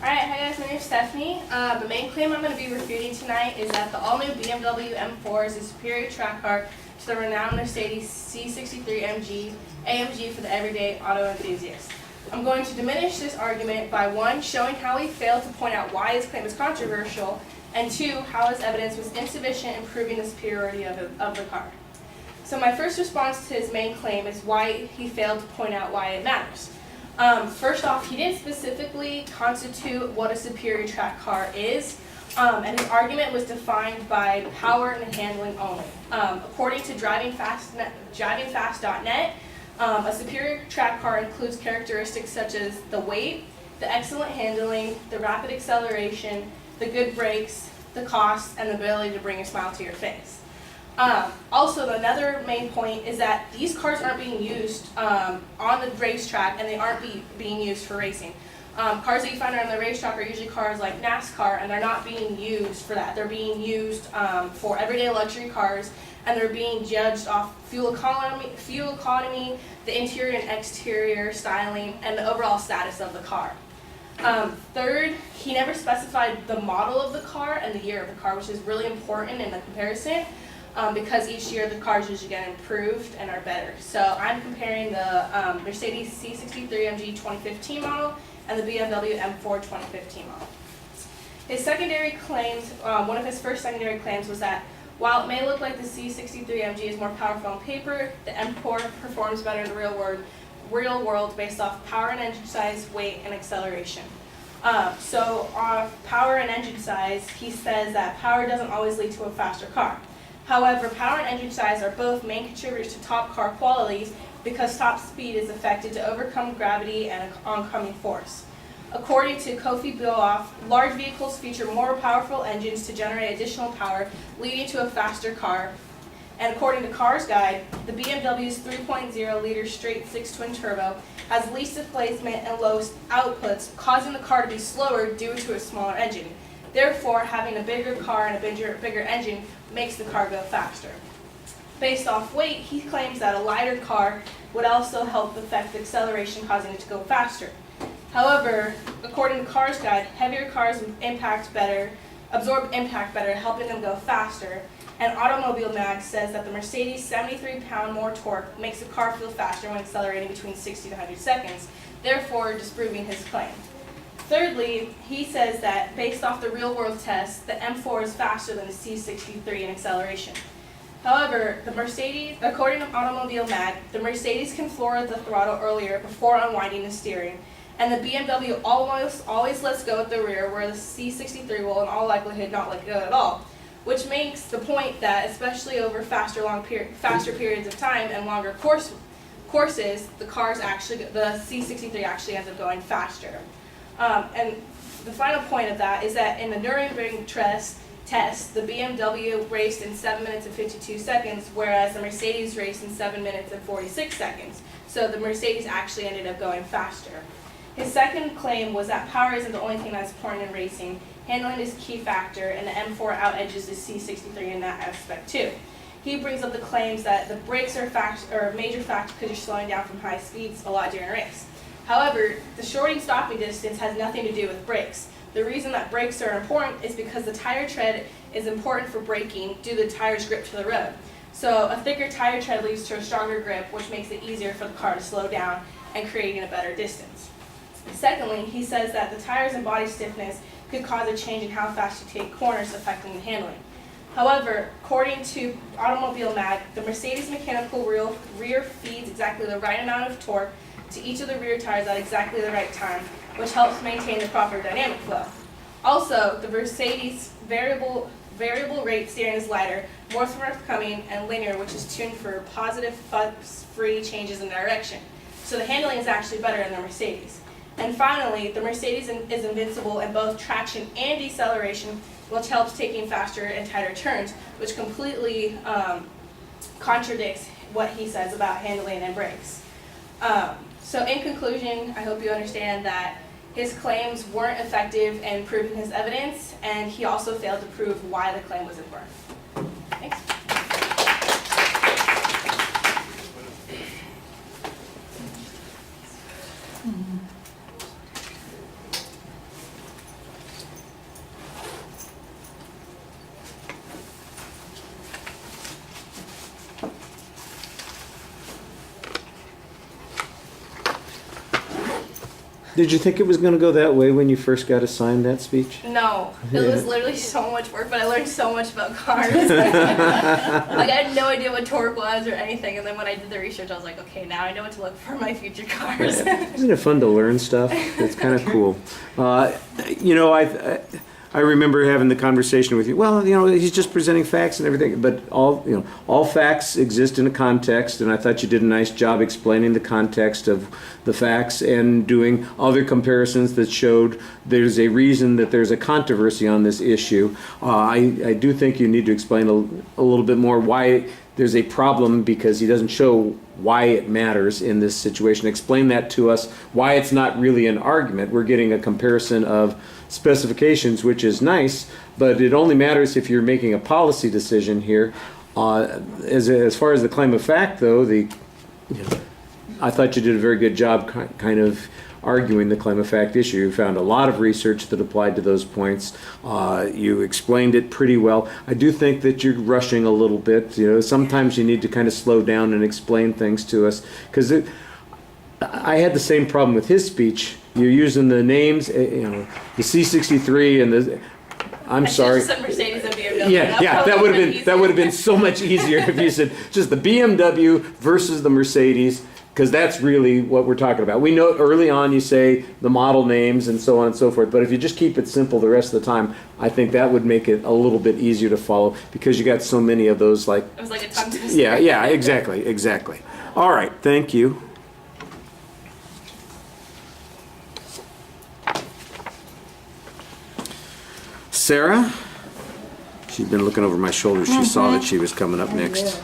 Alright, hi guys, my name is Stephanie. The main claim I'm going to be refuting tonight is that the all-new BMW M4 is a superior track car to the renowned Mercedes C63 AMG for the everyday auto enthusiast. I'm going to diminish this argument by 1, showing how he failed to point out why his claim is controversial, and 2, how his evidence was insufficient in proving the superiority of the car. So my first response to his main claim is why he failed to point out why it matters. First off, he didn't specifically constitute what a superior track car is, and his argument was defined by power and handling only. According to drivingfast.net, a superior track car includes characteristics such as the weight, the excellent handling, the rapid acceleration, the good brakes, the cost, and the ability to bring a smile to your face. Also, another main point is that these cars aren't being used on the racetrack, and they aren't being used for racing. Cars that you find on the racetrack are usually cars like NASCAR, and they're not being used for that. They're being used for everyday luxury cars, and they're being judged off fuel economy, the interior and exterior styling, and the overall status of the car. Third, he never specified the model of the car and the year of the car, which is really important in the comparison. Because each year the cars usually get improved and are better. So I'm comparing the Mercedes C63 AMG 2015 model and the BMW M4 2015 model. His secondary claims, one of his first secondary claims was that while it may look like the C63 AMG is more powerful on paper, the M4 performs better in the real world based off power and engine size, weight, and acceleration. So on power and engine size, he says that power doesn't always lead to a faster car. However, power and engine size are both main contributors to top car qualities because top speed is affected to overcome gravity and oncoming force. According to Kofi Biloff, large vehicles feature more powerful engines to generate additional power, leading to a faster car. And according to Cars Guide, the BMW's 3.0-liter straight-six twin-turbo has least displacement and lowest outputs, causing the car to be slower due to a smaller engine. Therefore, having a bigger car and a bigger engine makes the car go faster. Based off weight, he claims that a lighter car would also help affect the acceleration, causing it to go faster. However, according to Cars Guide, heavier cars absorb impact better, helping them go faster. And Automobile Mag says that the Mercedes 73-pound more torque makes the car feel faster when accelerating between 60 to 100 seconds, therefore disproving his claim. Thirdly, he says that based off the real-world tests, the M4 is faster than the C63 in acceleration. However, according to Automobile Mag, the Mercedes can floor the throttle earlier before unwinding the steering, and the BMW always lets go at the rear, where the C63 will in all likelihood not let go at all, which makes the point that especially over faster periods of time and longer courses, the C63 actually ends up going faster. And the final point of that is that in the Nürburgring test, the BMW raced in 7 minutes and 52 seconds, whereas the Mercedes raced in 7 minutes and 46 seconds. So the Mercedes actually ended up going faster. His second claim was that power isn't the only thing that's important in racing. Handling is a key factor, and the M4 out-edges the C63 in that aspect too. He brings up the claims that the brakes are a major factor because you're slowing down from high speeds a lot during a race. However, the shorting stopping distance has nothing to do with brakes. The reason that brakes are important is because the tire tread is important for braking due to the tire's grip to the road. So a thicker tire tread leads to a stronger grip, which makes it easier for the car to slow down and creating a better distance. Secondly, he says that the tires and body stiffness could cause a change in how fast you take corners, affecting the handling. However, according to Automobile Mag, the Mercedes mechanical rear feeds exactly the right amount of torque to each of the rear tires at exactly the right time, which helps maintain the proper dynamic flow. Also, the Mercedes variable rate steering is lighter, more forthcoming, and linear, which is tuned for positive fuss-free changes in direction. So the handling is actually better in the Mercedes. And finally, the Mercedes is invincible in both traction and deceleration, which helps taking faster and tighter turns, which completely contradicts what he says about handling and brakes. So in conclusion, I hope you understand that his claims weren't effective in proving his evidence, and he also failed to prove why the claim was important. Thanks. Did you think it was going to go that way when you first got assigned that speech? No, it was literally so much work, but I learned so much about cars. Like, I had no idea what torque was or anything, and then when I did the research, I was like, okay, now I know what to look for in my future cars. Isn't it fun to learn stuff? It's kind of cool. You know, I remember having the conversation with you. Well, you know, he's just presenting facts and everything, but all facts exist in a context, and I thought you did a nice job explaining the context of the facts and doing other comparisons that showed there's a reason that there's a controversy on this issue. I do think you need to explain a little bit more why there's a problem, because he doesn't show why it matters in this situation. Explain that to us, why it's not really an argument. We're getting a comparison of specifications, which is nice, but it only matters if you're making a policy decision here. As far as the claim of fact, though, I thought you did a very good job kind of arguing the claim of fact issue. You found a lot of research that applied to those points. You explained it pretty well. I do think that you're rushing a little bit. You know, sometimes you need to kind of slow down and explain things to us, because I had the same problem with his speech. You're using the names, the C63 and the. I'm sorry. I should have said Mercedes and BMW. Yeah, that would have been so much easier if you said just the BMW versus the Mercedes, because that's really what we're talking about. We know early on you say the model names and so on and so forth, but if you just keep it simple the rest of the time, I think that would make it a little bit easier to follow, because you got so many of those like. It was like a tongue twister. Yeah, exactly. All right, thank you. Sarah, she's been looking over my shoulder. She saw that she was coming up next.